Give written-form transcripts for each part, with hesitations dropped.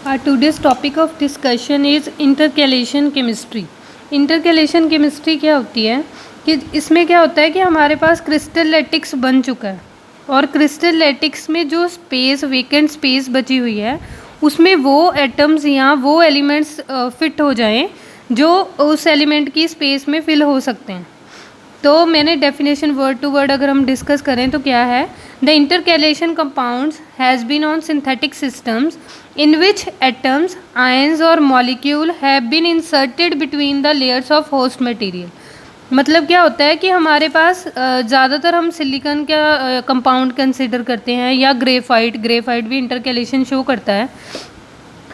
Our today's topic of discussion is intercalation chemistry. Intercalation chemistry क्या होती है कि इसमें क्या होता है कि हमारे पास क्रिस्टल लैटिक्स बन चुका है और क्रिस्टल लैटिक्स में जो स्पेस वेकेंट स्पेस बची हुई है उसमें वो एटम्स या वो एलिमेंट्स फिट हो जाएं जो उस एलिमेंट की स्पेस में फिल हो सकते हैं। तो मैंने डेफिनेशन वर्ड टू वर्ड अगर हम डिस्कस करें तो क्या है, the intercalation compounds has been on synthetic systems in which atoms, ions और molecule have been inserted between the layers of host material। मतलब क्या होता है कि हमारे पास ज़्यादातर हम सिलिकॉन का कंपाउंड कंसिडर करते हैं या ग्रेफाइट भी इंटरकैलेशन शो करता है।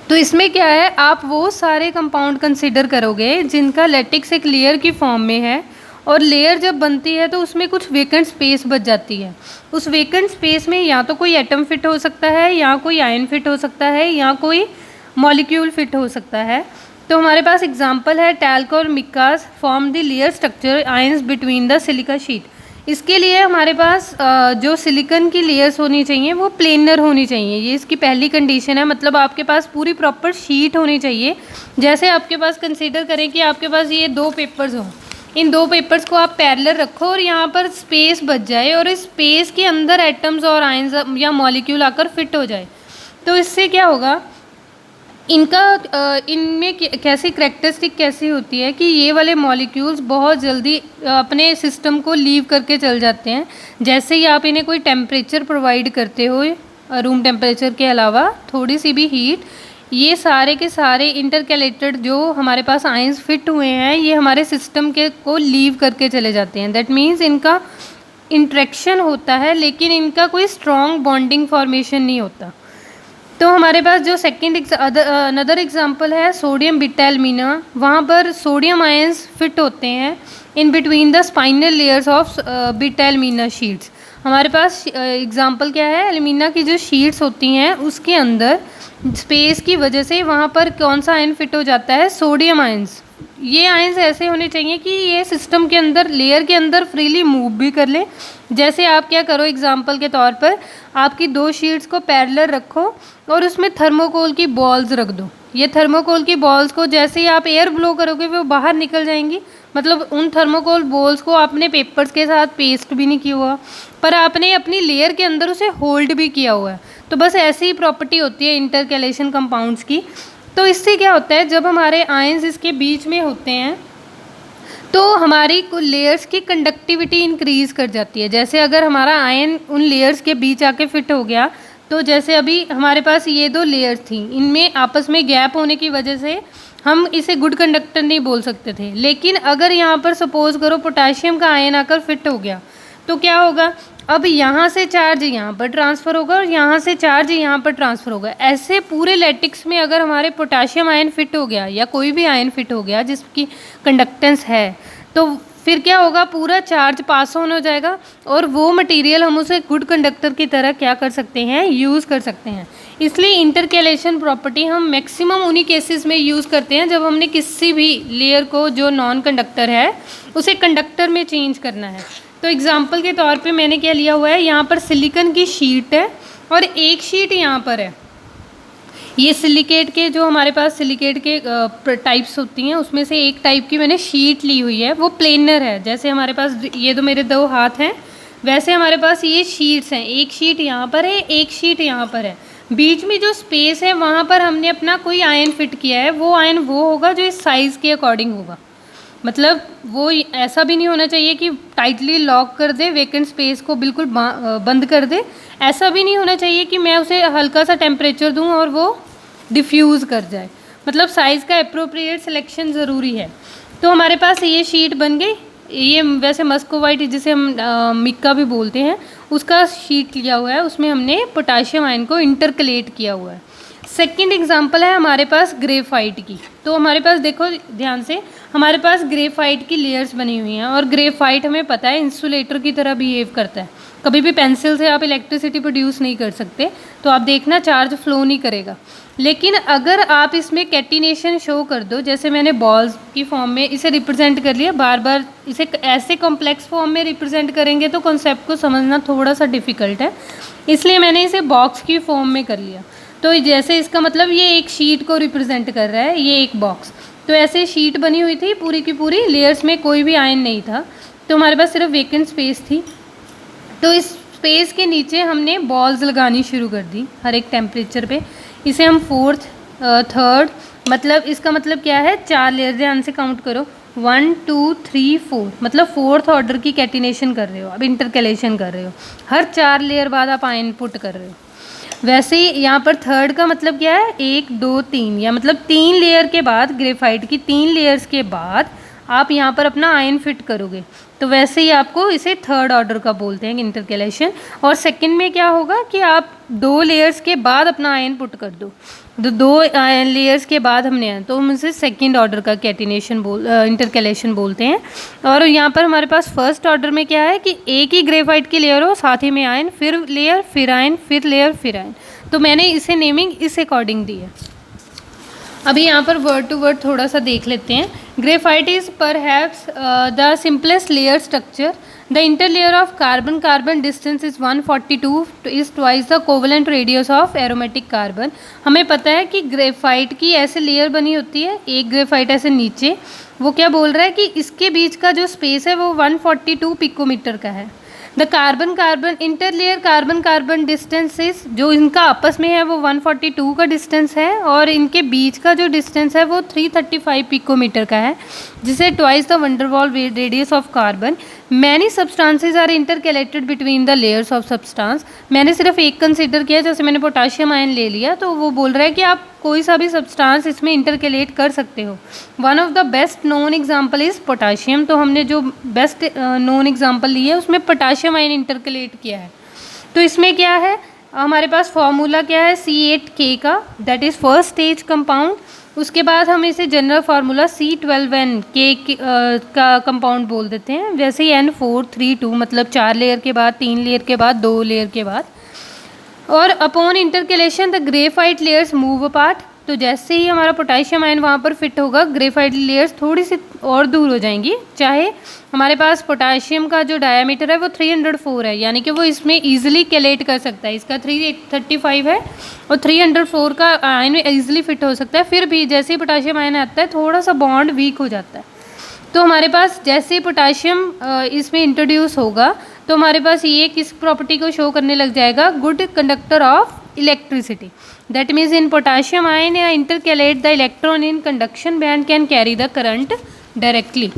तो इसमें क्या है, आप वो सारे कंपाउंड कंसिडर करोगे जिनका लेटिक्स एक लेयर की फॉर्म में है और लेयर जब बनती है तो उसमें कुछ वेकेंट स्पेस बच जाती है। उस वेकेंट स्पेस में या तो कोई एटम फिट हो सकता है या कोई आयन फिट हो सकता है या कोई मॉलिक्यूल फिट हो सकता है। तो हमारे पास एग्जांपल है टैल्क और micas form the layer structure ions between the silica sheet. इसके लिए हमारे पास जो सिलिकॉन की लेयर्स होनी चाहिए वो प्लेनर होनी चाहिए, ये इसकी पहली कंडीशन है। मतलब आपके पास पूरी प्रॉपर शीट होनी चाहिए। जैसे आपके पास कंसीडर करें कि आपके पास ये दो पेपर्स हों, इन दो पेपर्स को आप पैरेलल रखो और यहाँ पर स्पेस बच जाए और इस स्पेस के अंदर एटम्स और आयंस या मॉलिक्यूल आकर फिट हो जाए। तो इससे क्या होगा, इनमें कैसी करैक्टरिस्टिक कैसी होती है कि ये वाले मॉलिक्यूल्स बहुत जल्दी अपने सिस्टम को लीव करके चल जाते हैं। जैसे ही आप इन्हें कोई टेम्परेचर प्रोवाइड करते हो, रूम टेम्परेचर के अलावा थोड़ी सी भी हीट, ये सारे के सारे इंटरकैलेटेड जो हमारे पास आयंस फिट हुए हैं ये हमारे सिस्टम के को लीव करके चले जाते हैं। दैट मीन्स इनका इंट्रैक्शन होता है लेकिन इनका कोई स्ट्रॉन्ग बॉन्डिंग फॉर्मेशन नहीं होता। तो हमारे पास जो सेकेंड अनदर एग्जांपल है सोडियम बिटैलमीना, वहाँ पर सोडियम आयंस फिट होते हैं in between the spinel layers of beta alumina sheets. हमारे पास एग्जांपल क्या है, एल्यूमिना की जो शीट्स होती हैं उसके अंदर स्पेस की वजह से वहाँ पर कौन सा आयन फिट हो जाता है, सोडियम आयंस। ये आयंस ऐसे होने चाहिए कि ये सिस्टम के अंदर लेयर के अंदर फ्रीली मूव भी कर ले। जैसे आप क्या करो, एग्जांपल के तौर पर आपकी दो शीट्स को पैरेलल रखो और उसमें थर्मोकोल की बॉल्स रख दो। ये थर्मोकोल की बॉल्स को जैसे ही आप एयर ब्लो करोगे वो बाहर निकल जाएंगी। मतलब उन थर्मोकोल बॉल्स को आपने पेपर्स के साथ पेस्ट भी नहीं किया हुआ पर आपने अपनी लेयर के अंदर उसे होल्ड भी किया हुआ है। तो बस ऐसी ही प्रॉपर्टी होती है इंटरकैलेशन कंपाउंड्स की। तो इससे क्या होता है, जब हमारे आयंस इसके बीच में होते हैं तो हमारी लेयर्स की कंडक्टिविटी इंक्रीज़ कर जाती है। जैसे अगर हमारा आयन उन लेयर्स के बीच आके फिट हो गया, तो जैसे अभी हमारे पास ये दो लेयर्स थी, इनमें आपस में गैप होने की वजह से हम इसे गुड कंडक्टर नहीं बोल सकते थे। लेकिन अगर यहाँ पर सपोज करो पोटाशियम का आयन आकर फिट हो गया तो क्या होगा, अब यहाँ से चार्ज यहाँ पर ट्रांसफ़र होगा और यहाँ से चार्ज यहाँ पर ट्रांसफ़र होगा। ऐसे पूरे लैटिक्स में अगर हमारे पोटाशियम आयन फिट हो गया या कोई भी आयन फिट हो गया जिसकी कंडक्टेंस है, तो फिर क्या होगा, पूरा चार्ज पास ऑन हो जाएगा और वो मटेरियल हम उसे गुड कंडक्टर की तरह क्या कर सकते हैं, यूज़ कर सकते हैं। इसलिए इंटरकैलेशन प्रॉपर्टी हम मैक्सिमम उन्हीं केसेस में यूज़ करते हैं जब हमने किसी भी लेयर को जो नॉन कंडक्टर है उसे कंडक्टर में चेंज करना है। तो एग्जांपल के तौर पे मैंने क्या लिया हुआ है, यहाँ पर सिलिकॉन की शीट है और एक शीट यहाँ पर है। ये सिलिकेट के जो हमारे पास सिलिकेट के टाइप्स होती हैं उसमें से एक टाइप की मैंने शीट ली हुई है, वो प्लेनर है। जैसे हमारे पास ये तो मेरे दो हाथ हैं, वैसे हमारे पास ये शीट्स हैं। एक शीट यहाँ पर है, एक शीट यहाँ पर है। बीच में जो स्पेस है वहाँ पर हमने अपना कोई आयन फिट किया है। वो आयन वो होगा जो इस साइज़ के अकॉर्डिंग होगा। मतलब वो ऐसा भी नहीं होना चाहिए कि टाइटली लॉक कर दे, वेकेंट स्पेस को बिल्कुल बंद कर दे। ऐसा भी नहीं होना चाहिए कि मैं उसे हल्का सा टेम्परेचर दूं और वो डिफ्यूज़ कर जाए। मतलब साइज़ का एप्रोप्रिएट सिलेक्शन ज़रूरी है। तो हमारे पास ये शीट बन गई। ये वैसे मस्कोवाइट जिसे हम मिक्का भी बोलते हैं उसका शीट लिया हुआ है, उसमें हमने पोटाशियम आयन को इंटरकलेट किया हुआ है। सेकंड एग्जांपल है हमारे पास ग्रेफाइट की। तो हमारे पास देखो ध्यान से, हमारे पास ग्रेफाइट की लेयर्स बनी हुई हैं और ग्रेफाइट हमें पता है इंसुलेटर की तरह बिहेव करता है। कभी भी पेंसिल से आप इलेक्ट्रिसिटी प्रोड्यूस नहीं कर सकते, तो आप देखना चार्ज फ्लो नहीं करेगा। लेकिन अगर आप इसमें कैटिनेशन शो कर दो, जैसे मैंने बॉल्स की फॉर्म में इसे रिप्रेजेंट कर लिया, बार बार इसे ऐसे कॉम्प्लेक्स फॉर्म में रिप्रेजेंट करेंगे तो कॉन्सेप्ट को समझना थोड़ा सा डिफ़िकल्ट है, इसलिए मैंने इसे बॉक्स की फॉर्म में कर लिया। तो जैसे इसका मतलब ये एक शीट को रिप्रेजेंट कर रहा है, ये एक बॉक्स। तो ऐसे शीट बनी हुई थी पूरी की पूरी, लेयर्स में कोई भी आयन नहीं था, तो हमारे पास सिर्फ वेकेंट स्पेस थी। तो इस स्पेस के नीचे हमने बॉल्स लगानी शुरू कर दी हर एक टेम्परेचर पे। इसे हम फोर्थ, थर्ड, मतलब इसका मतलब क्या है, 4 लेयर, ध्यान से काउंट करो, 1 2 3 4, मतलब फोर्थ ऑर्डर की कैटिनेशन कर रहे हो, अब इंटरकैलेशन कर रहे हो, हर 4 लेयर बाद आप आयन पुट कर रहे हो। वैसे ही यहाँ पर थर्ड का मतलब क्या है, 1 2 3, या मतलब 3 लेयर के बाद, ग्रेफाइट की 3 लेयर्स के बाद आप यहाँ पर अपना आयन फिट करोगे, तो वैसे ही आपको इसे थर्ड ऑर्डर का बोलते हैं इंटरकैलेशन। और सेकंड में क्या होगा कि आप 2 लेयर्स के बाद अपना आयन पुट कर दो, तो 2 आयन लेयर्स के बाद हमने, तो हम इसे सेकंड ऑर्डर का कैटिनेशन इंटरकैलेशन बोलते हैं। और यहाँ पर हमारे पास फर्स्ट ऑर्डर में क्या है कि एक ही ग्रेफाइट की लेयर हो, साथ ही में आयन, फिर लेयर, फिर आयन, फिर लेयर, फिर आयन। तो मैंने इसे नेमिंग इस अकॉर्डिंग दी है। अभी यहाँ पर वर्ड टू वर्ड थोड़ा सा देख लेते हैं। Graphite is perhaps the simplest layer structure. The interlayer of carbon carbon distance is 142 is twice the covalent radius of aromatic carbon. हमें पता है कि ग्रेफाइट की ऐसे लेयर बनी होती है, एक ग्रेफाइट ऐसे नीचे, वो क्या बोल रहा है कि इसके बीच का जो स्पेस है वो 142 पिकोमीटर का है। The carbon carbon interlayer carbon carbon distances, जो इनका आपस में है वो 142 का डिस्टेंस है, और इनके बीच का जो डिस्टेंस है वो 335 पिकोमीटर का है, जिसे twice the van der Waals radius of carbon. Many substances are intercalated between the layers of substance. मैंने सिर्फ एक कंसीडर किया, जैसे मैंने पोटाशियम आयन ले लिया, तो वो बोल रहा है कि आप कोई सा भी सब्सटेंस इसमें इंटरकैलेट कर सकते हो। One of the best known example is potassium. तो हमने जो बेस्ट नोन एग्जाम्पल ली है उसमें पोटाशियम आयन इंटरकैलेट किया है। तो इसमें क्या है, हमारे पास फॉर्मूला क्या है, C8K का, that is first stage compound. उसके बाद हम इसे जनरल फार्मूला C12N K का कंपाउंड बोल देते हैं। वैसे ही N432, मतलब 4 लेयर के बाद, 3 लेयर के बाद, 2 लेयर के बाद। और upon intercalation the graphite layers move apart. तो जैसे ही हमारा पोटेशियम आयन वहाँ पर फिट होगा, ग्रेफाइट लेयर्स थोड़ी सी और दूर हो जाएंगी। चाहे हमारे पास पोटेशियम का जो डायमीटर है वो 304 है, यानी कि वो इसमें ईजिली कैलेट कर सकता है। इसका 335 है और 304 का आयन ईजिली फिट हो सकता है। फिर भी जैसे ही पोटेशियम आयन आता है थोड़ा सा बॉन्ड वीक हो जाता है। तो हमारे पास जैसे ही पोटेशियम इसमें इंट्रोड्यूस होगा तो हमारे पास ये किस प्रॉपर्टी को शो करने लग जाएगा, good conductor of electricity. That means in potassium ion या intercalate the electron in conduction band can carry the current directly.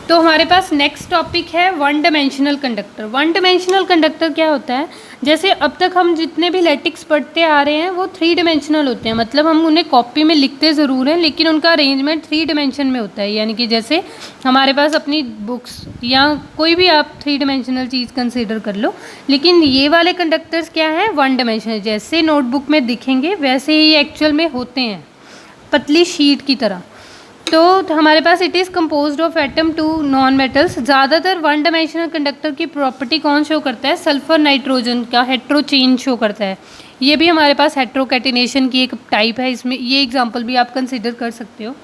तो हमारे पास नेक्स्ट टॉपिक है one dimensional conductor. One dimensional conductor क्या होता है, जैसे अब तक हम जितने भी लैटिक्स पढ़ते आ रहे हैं वो 3 डायमेंशनल होते हैं, मतलब हम उन्हें कॉपी में लिखते ज़रूर हैं लेकिन उनका अरेंजमेंट 3 डायमेंशन में होता है। यानी कि जैसे हमारे पास अपनी बुक्स या कोई भी आप 3 डायमेंशनल चीज़ कंसिडर कर लो, लेकिन ये वाले कंडक्टर्स क्या हैं, 1 डायमेंशनल। जैसे नोटबुक में दिखेंगे वैसे ही एक्चुअल में होते हैं, पतली शीट की तरह। तो हमारे पास it is composed of atom to non metals. ज़्यादातर 1 डायमेंशनल कंडक्टर की प्रॉपर्टी कौन शो करता है, सल्फर नाइट्रोजन का हेट्रो चेन शो करता है। ये भी हमारे पास हेट्रोकैटिनेशन की एक टाइप है, इसमें ये एग्जांपल भी आप कंसिडर कर सकते हो।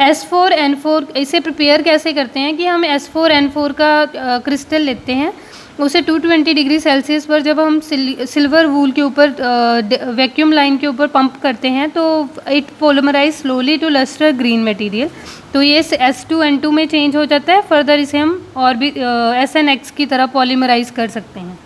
S4N4 इसे प्रिपेयर कैसे करते हैं कि हम S4N4 का क्रिस्टल लेते हैं, उसे 220 डिग्री सेल्सियस पर जब हम सिल्वर वूल के ऊपर वैक्यूम लाइन के ऊपर पंप करते हैं तो it polymerise slowly to lustre green material. तो ये S2N2 में चेंज हो जाता है। फर्दर इसे हम और भी SNX की तरह पॉलीमराइज कर सकते हैं।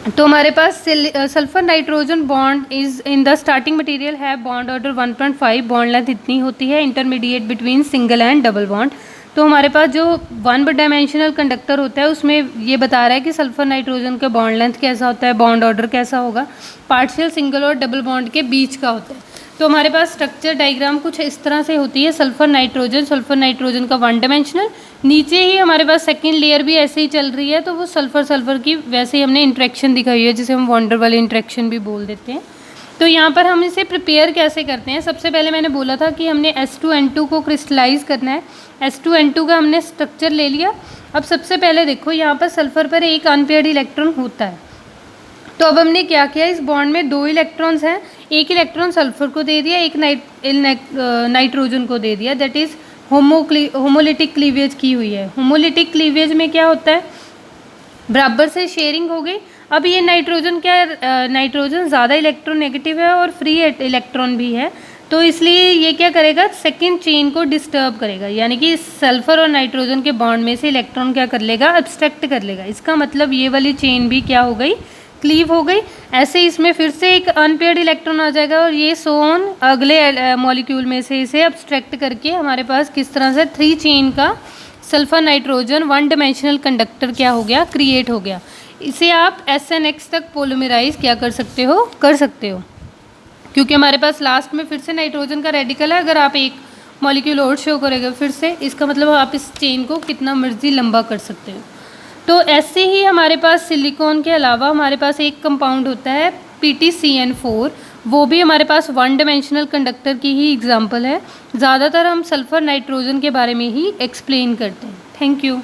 तो हमारे पास sulphur nitrogen bond is in the starting material है बॉन्ड ऑर्डर 1.5, बॉन्ड लेंथ इतनी होती है, intermediate between single and double bond. तो हमारे पास जो 1 डायमेंशनल कंडक्टर होता है उसमें ये बता रहा है कि सल्फर नाइट्रोजन का बॉन्ड लेंथ कैसा होता है, बॉन्ड ऑर्डर कैसा होगा, पार्शियल सिंगल और डबल बॉन्ड के बीच का होता है। तो हमारे पास स्ट्रक्चर डायग्राम कुछ इस तरह से होती है। सल्फर नाइट्रोजन का 1 डायमेंशनल, नीचे ही हमारे पास सेकेंड लेयर भी ऐसे ही चल रही है, तो वो सल्फर की वैसे ही हमने इंट्रैक्शन दिखाई है जिसे हम वॉन्डर वाली इंट्रैक्शन भी बोल देते हैं। तो यहाँ पर हम इसे प्रिपेयर कैसे करते हैं, सबसे पहले मैंने बोला था कि हमने S2N2 को क्रिस्टलाइज करना है। S2N2 का हमने स्ट्रक्चर ले लिया। अब सबसे पहले देखो यहाँ पर सल्फर पर एक अनपेयर्ड इलेक्ट्रॉन होता है, तो अब हमने क्या किया, इस बॉन्ड में 2 इलेक्ट्रॉन्स हैं, एक इलेक्ट्रॉन सल्फर को दे दिया, एक नाइट्रोजन को दे दिया। दैट इज़ होमोलिटिक क्लीवेज की हुई है। होमोलिटिक क्लीवेज में क्या होता है, बराबर से शेयरिंग हो गई। अब ये नाइट्रोजन क्या, नाइट्रोजन ज़्यादा इलेक्ट्रोनेगेटिव है और फ्री इलेक्ट्रॉन भी है, तो इसलिए ये क्या करेगा, सेकंड चेन को डिस्टर्ब करेगा, यानी कि सल्फर और नाइट्रोजन के बॉन्ड में से इलेक्ट्रॉन क्या कर लेगा, अब्स्ट्रैक्ट कर लेगा। इसका मतलब ये वाली चेन भी क्या हो गई, क्लीव हो गई। ऐसे इसमें फिर से एक अनपेयर्ड इलेक्ट्रॉन आ जाएगा और ये सोन अगले मॉलिक्यूल में से इसे अब्स्ट्रैक्ट करके हमारे पास किस तरह से 3 चेन का सल्फर नाइट्रोजन 1 डायमेंशनल कंडक्टर क्या हो गया, क्रिएट हो गया। इसे आप SNX तक पोलीमराइज क्या कर सकते हो, क्योंकि हमारे पास लास्ट में फिर से नाइट्रोजन का रेडिकल है। अगर आप एक मॉलिक्यूल और शो करेंगे फिर से, इसका मतलब आप इस चेन को कितना मर्जी लंबा कर सकते हो। तो ऐसे ही हमारे पास सिलिकॉन के अलावा हमारे पास एक कंपाउंड होता है PtCN4, वो भी हमारे पास 1 डायमेंशनल कंडक्टर की ही एग्जांपल है। ज़्यादातर हम सल्फर नाइट्रोजन के बारे में ही एक्सप्लेन करते हैं। Thank you.